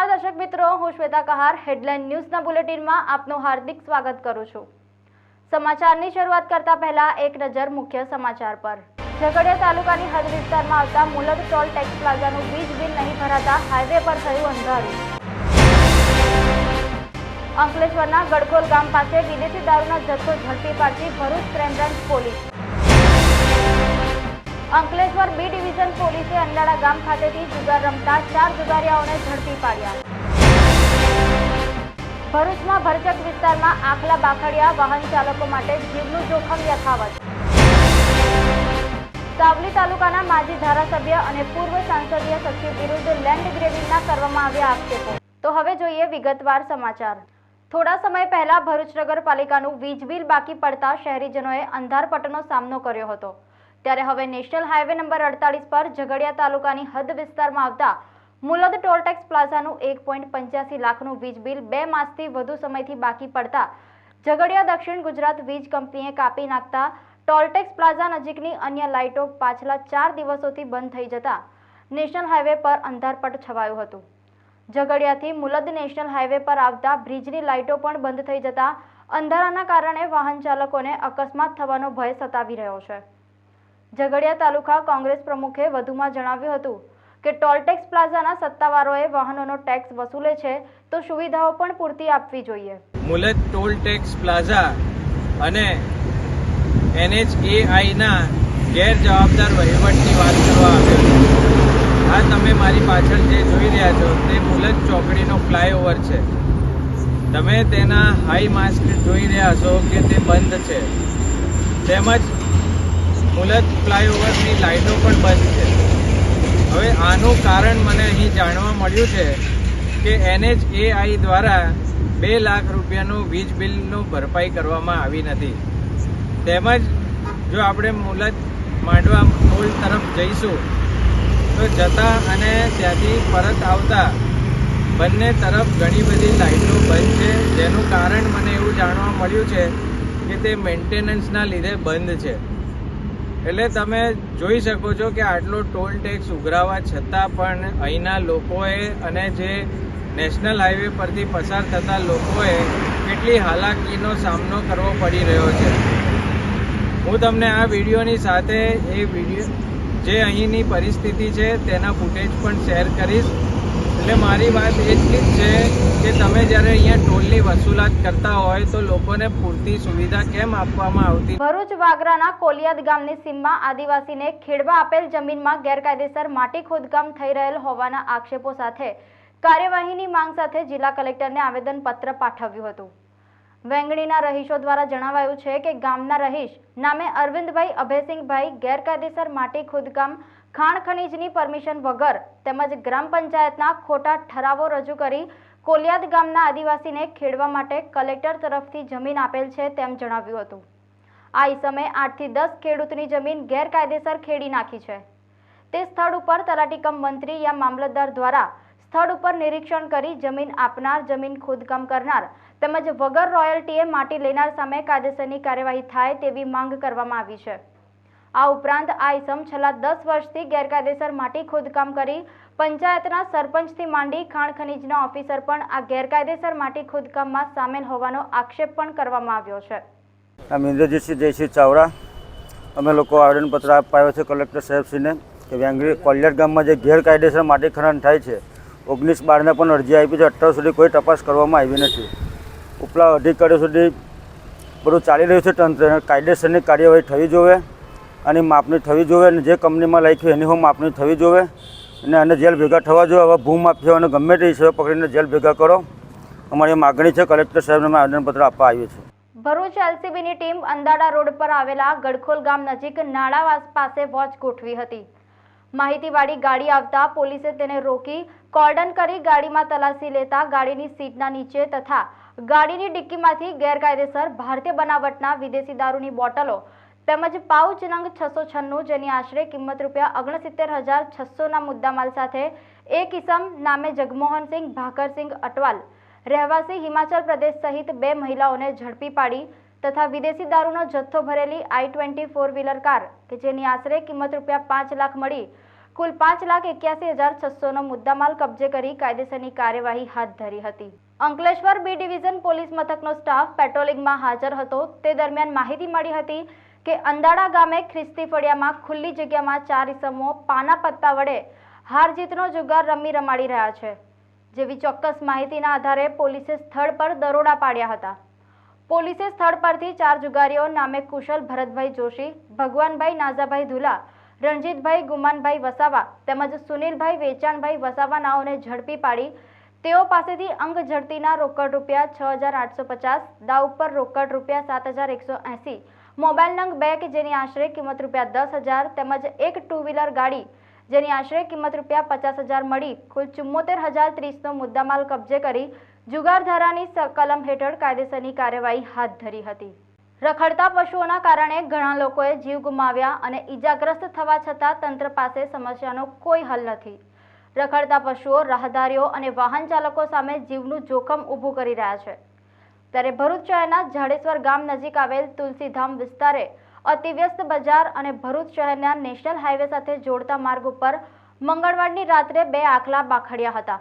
નમસ્કાર દર્શક મિત્રો, હું શ્વેતા કહાર હેડલાઇન ન્યૂઝના બુલેટિનમાં આપનું હાર્દિક સ્વાગત કરું છું। સમાચારની શરૂઆત કરતા પહેલા એક નજર મુખ્ય સમાચાર પર। ઝઘડિયા તાલુકાની હદ વિસ્તારમાં આવતા મુલદ ટોલ ટેક્સ પ્લાઝાનું વીજ બિલ નહીં ભરાતા હાઈવે પર થયું અંધારું। અંકલેશ્વરના ગડખોલ ગામ પાસે વિદેશી દારૂનો જથ્થો ઝડપી પાડતી Bharuch crime branch police. Ankleshwar B division પોલીસે અંડાળા ગામ ખાતેથી જુગાર રમતા 4 જુગારીયાઓને ઝડપી પાડ્યા। ભરૂચમાં ભરચક વિસ્તારમાં આખલા બાખડિયા વાહન ચાલકો માટે જીવનું જોખમ યથાવત। સાવલી તાલુકાના માજી ધારાસભ્ય અને પૂર્વ સાંસદીય સચિવ વિરુદ્ધ લેન્ડ ગ્રેબિંગના કરવામાં આવ્યા આક્ષેપો। તો હવે જોઈએ વિગતવાર સમાચાર। થોડા સમય પહેલા ભરૂચ નગરપાલિકાનું વીજ બિલ બાકી પડતા શહેરીજનોએ અંધારપટનો સામનો કર્યો હતો। ત્યારે હવે નેશનલ હાઈવે નંબર 48 પર ઝઘડિયા તાલુકાની હદ વિસ્તારમાં આવતા મુલદ ટોલ ટેક્સ પ્લાઝાનું 1.85 લાખનું વીજ બિલ 2 માસથી વધુ સમયથી બાકી પડતા ઝઘડિયા દક્ષિણ ગુજરાત વીજ કંપનીએ કાપી નાખતા ટોલ ટેક્સ પ્લાઝા નજીકની અન્ય લાઇટો પાછલા 4 દિવસોથી બંધ થઈ જતા નેશનલ હાઈવે પર અંધારપટ છવાયું હતું। ઝઘડિયાથી મુલદ નેશનલ હાઈવે પર આવતા બ્રિજની લાઇટો પણ બંધ થઈ જતા અંધારાના કારણે વાહન ચાલકોને અકસ્માત થવાનો ભય સતાવી રહ્યો છે। ઝઘડિયા તાલુકા કોંગ્રેસ પ્રમુખે વધુમાં જણાવ્યું હતું કે ટોલ ટેક્સ પ્લાઝાના સત્તાવારોએ વાહનોનો ટેક્સ વસૂલે છે તો સુવિધાઓ પણ પૂરતી આપવી જોઈએ। મુલદ ટોલ ટેક્સ પ્લાઝા અને NHAIના ગેરજવાબદાર વહીવટની વાત કરવા આવે છે। આ તમે મારી પાછળ જે જોઈ રહ્યા છો તે મુલદ ચોકડીનો ફ્લાયઓવર છે। તમે તેના હાઈ માસ્ક જોઈ રહ્યા છો કે તે બંધ છે, તેમજ મુલદ ફ્લાયઓવરની લાઇટો પણ બંધ છે। હવે આનું કારણ મને અહીં જાણવા મળ્યું છે કે NHAI દ્વારા 2 લાખ રૂપિયાનું વીજ બિલનું ભરપાઈ કરવામાં આવી નથી। તેમજ જો આપણે મુલદ માંડવા પુલ તરફ જઈશું તો જતા અને ત્યાંથી પરત આવતા બંને તરફ ઘણી બધી લાઇટો બંધ છે, જેનું કારણ મને એવું જાણવા મળ્યું છે કે તે મેન્ટેનન્સના લીધે બંધ છે। એટલે તમે જોઈ શકો છો કે આટલો ટોલ ટેક્સ ઉઘરાવા છતાં પણ અહીંના લોકોએ અને જે નેશનલ હાઈવે પરથી પસાર થતા લોકોએ કેટલી હાલાકીનો સામનો કરવો પડી રહ્યો છે। હું તમને આ વિડીયોની સાથે જે અહીંની પરિસ્થિતિ છે તેના ફૂટેજ પણ શેર કરીશ। એટલે મારી વાત એટલી જ છે કે તમે જ્યારે અહીંયા ટોલની વસૂલાત કરતા હોય તો લોકોને પૂરતી સુવિધા કેમ આપવામાં આવતી? ભરૂચ વાગરાના કોલિયાદ ગામની સીમમાં આદિવાસીને ખેડવા આપેલ જમીનમાં ગેરકાયદેસર માટી ખોદકામ થઈ રહેલ હોવાના આક્ષેપો સાથે કાર્યવાહીની માંગ સાથે જિલ્લા કલેક્ટરને આવેદનપત્ર પાઠવ્યું હતું। વેંગણીના રહીશો દ્વારા જણાવાયું છે કે ગામના રહીશ નામે અરવિંદભાઈ અભયસિંહભાઈ ગેરકાયદેસર માટી ખોદકામ ખાણ ખનીજની પરમિશન વગર તેમજ ગ્રામ પંચાયતના ખોટા ઠરાવો રજૂ કરી કોલિયાદ ગામના આદિવાસીને ખેડવા માટે કલેક્ટર તરફથી જમીન આપેલ છે તેમ જણાવ્યું હતું। આ ઇસમે 8 થી 10 ખેડૂતની જમીન ગેરકાયદેસર ખેડી નાખી છે। તે સ્થળ ઉપર તલાટી કમ મંત્રી યા મામલતદાર દ્વારા સ્થળ ઉપર નિરીક્ષણ કરી જમીન આપનાર, જમીન ખોદકામ કરનાર તેમજ વગર રોયલ્ટીએ માટી લેનાર સામે કાયદેસરની કાર્યવાહી થાય તેવી માંગ કરવામાં આવી છે। આ ઉપરાંત આ ઇસમ છેલ્લા 10 વર્ષથી ગેરકાયદેસર માટી ખોદકામ કરી પંચાયતના સરપંચથી માંડી ખાણ ખનીજના ઓફિસર પણ આ ગેરકાયદેસર માટી ખોદકામમાં સામેલ હોવાનો આક્ષેપ પણ કરવામાં આવ્યો છે। ઇન્દ્રજીતસિંહ જયસિંહ ચાવડા અમે લોકો આવેદનપત્ર આપ્યો છે કલેક્ટર સાહેબશ્રીને કે વેંગરી કોલિયાદ ગામમાં જે ગેરકાયદેસર માટી ખનન થાય છે 19/12ને પણ અરજી આપી છે, અત્યાર સુધી કોઈ તપાસ કરવામાં આવી નથી। ઉપલા અધિકારીઓ સુધી બધું ચાલી રહ્યું છે તંત્ર, કાયદેસરની કાર્યવાહી થવી જોઈએ અને માપણી થવી જોઈએ અને જે કંપનીમાં લખ્યું એની હું માપણી થવી જોઈએ અને આને જેલ ભેગા થવા જોઈએ। હવે ભૂમાફિયાઓને ગમે તે હિસાબે પકડીને જેલ ભેગા કરો, અમારી માગણી છે। કલેક્ટર સાહેબને અમે આવેદનપત્ર આપવા આવ્યું છે। ભરૂચ LCBની ટીમ અંદાડા રોડ પર આવેલા ગડખોલ ગામ નજીક નાળાવાસ પાસે વોચ ગોઠવી હતી। માહિતીવાળી ગાડી આવતા પોલીસે તેને રોકી કોર્ડન કરી ગાડીમાં તલાશી લેતા ગાડીની સીટના નીચે તથા ગાડીની ડિક્કીમાંથી ગેરકાયદેસર ભારતીય બનાવટના વિદેશી દારૂની બોટલો તેમજ પાઉચ નંગ 696 જેની આશરે કિંમત ₹69,600ના મુદ્દામાલ સાથે એક ઇસમ નામે જગમોહનસિંહ ભાકરસિંહ અટવાલ રહેવાસી હિમાચલ પ્રદેશ સહિત 2 મહિલાઓને ઝડપી પાડી તથા વિદેશી દારૂનો જથ્થો ભરેલી I-20 4 વ્હીલર કાર કે જેની આશરે કિંમત ₹5 લાખ મળી કુલ 5,81,600નો મુદ્દામાલ કબજે કરી કાયદેસરની કાર્યવાહી હાથ ધરી હતી. અંકલેશ્વર બી ડિવિઝન પોલીસ મથકનો સ્ટાફ પેટ્રોલિંગમાં હાજર હતો. તે દરમિયાન માહિતી મળી હતી કે અંદાડા ગામે ખ્રિસ્તી ફળિયામાં ખુલ્લી જગ્યામાં 4 ઇસમો પાના પત્તા વડે હાર જીતનો જુગાર રમાડી રહ્યા છે. જેવી ચોક્કસ માહિતીના આધારે પોલીસે સ્થળ પર દરોડા પાડ્યા હતા. પોલીસે સ્થળ પરથી 4 જુગારીઓ નામે કુશલ ભરતભાઈ જોશી, ભગવાનભાઈ નાઝાભાઈ ધુલા, રણજીતભાઈ ગુમાનભાઈ વસાવા તેમજ સુનિલભાઈ વેચાણભાઈ વસાવા નાઓને ઝડપી પાડી તેઓ પાસેથી અંગ ઝડતીના રોકડ રૂપિયા 6,850, દાવ પર રોકડ રૂપિયા 7,180, મોબાઈલ નંગ 2 કે જેની આશરે કિંમત રૂપિયા 10,000 તેમજ એક 2 વ્હીલર ગાડી જેની આશરે કિંમત રૂપિયા 50,000 મળી કુલ 74,030નો મુદ્દામાલ કબજે કરી જુગારધારાની કલમ હેઠળ કાયદેસરની કાર્યવાહી હાથ ધરી હતી. રખડતા પશુઓના કારણે ઘણા લોકોએ જીવ ગુમાવ્યા અને ઈજાગ્રસ્ત થવા છતાં તંત્ર પાસે સમસ્યાનો કોઈ હલ નથી. રખડતા પશુઓ રાહદારીઓ અને વાહન ચાલકો સામે જીવનું જોખમ ઊભું કરી રહ્યા છે. ત્યારે ભરૂચ શહેરના જાડેશ્વર ગામ નજીક આવેલ તુલસીધામ વિસ્તારે અતિવ્યસ્ત બજાર અને ભરૂચ શહેરના નેશનલ હાઈવે સાથે જોડતા માર્ગ ઉપર મંગળવારની રાત્રે 2 આખલા બાખડ્યા હતા.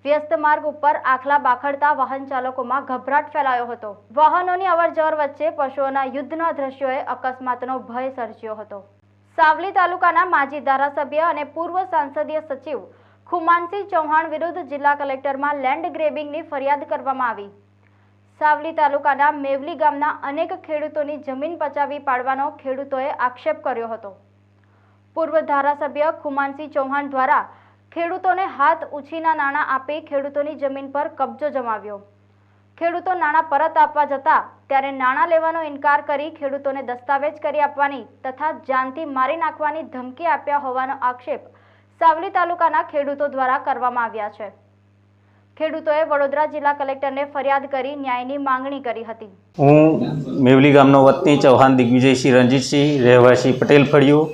વ્યસ્ત માર્ગ ઉપર આખલા બાખડતા વાહન ચાલકોમાં ગભરાટ ફેલાયો હતો. વાહનોની અવરજવર વચ્ચે પશુઓના યુદ્ધના દ્રશ્યોએ અકસ્માતનો ભય સર્જ્યો હતો. સાવલી તાલુકાના માજી ધારાસભ્ય અને પૂર્વ સાંસદીય સચિવ ખુમાનસિંહ ચૌહાણ વિરુદ્ધ જિલ્લા કલેક્ટરમાં લેન્ડ ગ્રેબિંગની ફરિયાદ કરવામાં આવી. સાવલી તાલુકાના મેવલી ગામના અનેક ખેડૂતોની જમીન પચાવી પાડવાનો ખેડૂતોએ આક્ષેપ કર્યો હતો. પૂર્વ ધારાસભ્ય ખુમાનસિંહ ચૌહાણ દ્વારા ખેડૂતોને હાથ ઉછીના નાણાં આપી ખેડૂતોની જમીન પર કબજો જમાવ્યો. ખેડૂતો નાણાં પરત આપવા જતા ત્યારે નાણાં લેવાનો ઇનકાર કરી ખેડૂતોને દસ્તાવેજ કરી આપવાની તથા જાનથી મારી નાખવાની ધમકી આપ્યા હોવાનો આક્ષેપ સાવલી તાલુકાના ખેડૂતો દ્વારા કરવામાં આવ્યા છે. ખેડૂતોએ વડોદરા જિલ્લા કલેક્ટરને ફરિયાદ કરી ન્યાયની માંગણી કરી હતી. હું મેવલી ગામનો વતની ચૌહાણ દિગ્વિજયસિંહ રણજીતસિંહ, રહેવાસી પટેલ ફળિયું.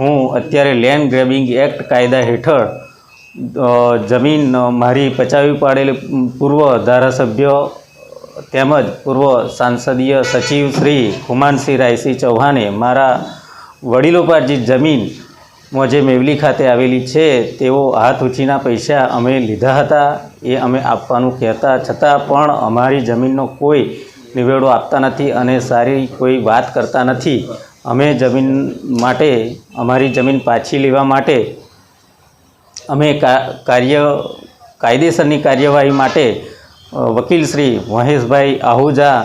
હું અત્યારે લેન્ડ ગ્રેબિંગ એક્ટ કાયદા હેઠળ જમીન મારી પચાવી પાડેલી પૂર્વ ધારાસભ્ય તેમજ પૂર્વ સાંસદીય સચિવ શ્રી ખુમાનસિંહ રાયસિંહ ચૌહાણે મારા વડીલોપાર્જિત જમીનમાં જે મેવલી ખાતે આવેલી છે તેઓ હાથ ઉછીના પૈસા અમે લીધા હતા. એ અમે આપવાનું કહેતા છતાં પણ અમારી જમીનનો કોઈ નિવેડો આપતા નથી અને સારી કોઈ વાત કરતા નથી. અમે જમીન માટે અમારી જમીન પાછી લેવા માટે અમે કાયદેસરની કાર્યવાહી માટે વકીલ શ્રી મહેશભાઈ આહુજા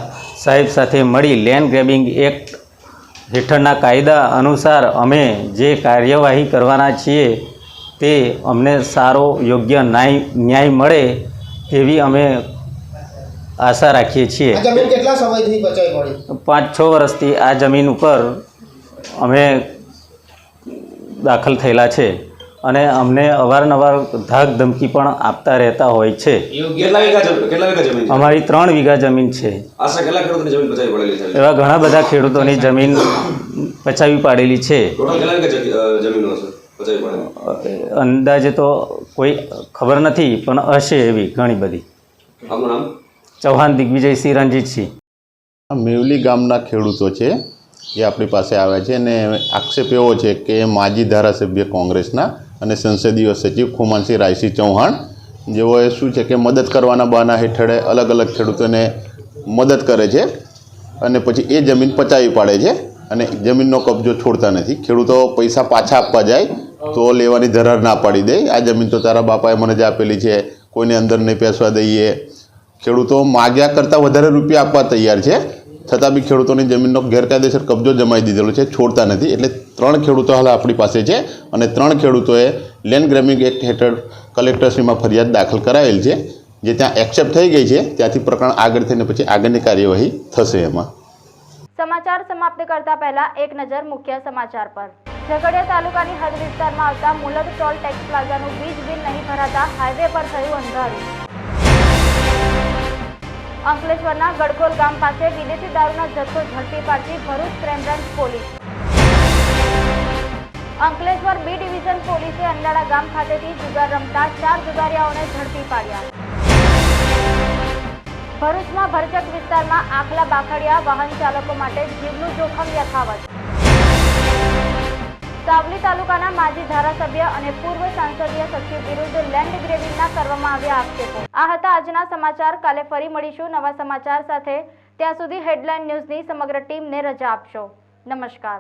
સાહેબ સાથે મળી લેન્ડ ગ્રેબિંગ એક્ટ હેઠળના કાયદા અનુસાર અમે જે કાર્યવાહી કરવાના છીએ તે અમને સારો યોગ્ય ન્યાય મળે તેવી અમે આશા રાખીએ છીએ. જમીન કેટલા સમયથી પચાવી પડી? 5-6 વર્ષથી આ જમીન ઉપર અમે દાખલ થયેલા છે અને અમને અવારનવાર ધાક ધમકી પણ આપતા રહેતા હોય છે. કેટલા વીઘા જમીન છે? અમારી 3 વીઘા જમીન છે. આશરે કેટલા ખેડૂતોની જમીન પચાવી પડેલી છે? એવા ઘણા બધા ખેડૂતોની જમીન પચાવી પાડેલી છે. ટોટલ કેટલા વીઘા જમીનો હશે પચાવી પડેલી? અંદાજે તો કોઈ ખબર નથી પણ હશે એવી ઘણી બધી. આપનું નામ? ચૌહાણ દિગ્વિજયસિંહ રણજીતસિંહ. મેવલી ગામના ખેડૂતો છે જે આપણી પાસે આવ્યા છે અને આક્ષેપ એવો છે કે માજી ધારાસભ્ય કોંગ્રેસના અને સંસદીય સચિવ ખુમાનસિંહ રાયસિંહ ચૌહાણ જેઓએ શું છે કે મદદ કરવાના બહાના હેઠળ અલગ અલગ ખેડૂતોને મદદ કરે છે અને પછી એ જમીન પચાવી પાડે છે અને જમીનનો કબજો છોડતા નથી. ખેડૂતો પૈસા પાછા આપવા જાય તો લેવાની ધરાર ના પાડી દે. આ જમીન તો તારા બાપાએ મને જ આપેલી છે, કોઈને અંદર નહીં પેસવા દઈએ. ખેડૂતો માગ્યા કરતાં વધારે રૂપિયા આપવા તૈયાર છે છતાં બી ખેડૂતોની જમીનનો ગેરકાયદેસર કબજો જમાવી દીધેલો છે, છોડતા નથી. એટલે 3 ખેડૂતો હાલ આપણી પાસે છે અને 3 ખેડૂતોએ લેન્ડ ગ્રેબિંગ એક્ટ હેઠળ કલેક્ટરશ્રીમાં ફરિયાદ દાખલ કરાવેલ છે, જે ત્યાં એક્સેપ્ટ થઈ ગઈ છે. ત્યાંથી પ્રકરણ આગળ થઈને પછી આગળની કાર્યવાહી થશે. એમાં સમાચાર સમાપ્ત કરતા પહેલા એક નજર મુખ્ય સમાચાર પર. ઝઘડિયા તાલુકાની હદ વિસ્તારમાં આવતા મુલદ ટોલ ટેક્સ પ્લાઝાનું વીજ બિલ નહીં ભરાતા હાઈવે પર થયું અંધારું. અંકલેશ્વરના ગડખોલ ગામ પાસે વિદેશી દારૂનો જથ્થો ઝડપી પાડતી Bharuch crime branch police. Ankleshwar B division પોલીસે અંડાળા ગામ ખાતેથી જુગાર રમતા 4 જુગારીયાઓને ઝડપી પાડ્યા. ભરૂચમાં ભરચક વિસ્તારમાં આખલા બાખડિયા વાહન ચાલકો માટે જીવનું જોખમ યથાવત. સાવલી તાલુકાના માજી ધારાસભ્ય અને પૂર્વ સંસદીય સચિવ વિરુદ્ધ લેન્ડ ગ્રેબિંગના કરવામાં આવ્યા આક્ષેપો. આ હતા આજના સમાચાર. કાલે ફરી મળીશું નવા સમાચાર સાથે. ત્યાં સુધી હેડલાઇન ન્યૂઝની સમગ્ર ટીમને રજા આપશો. નમસ્કાર.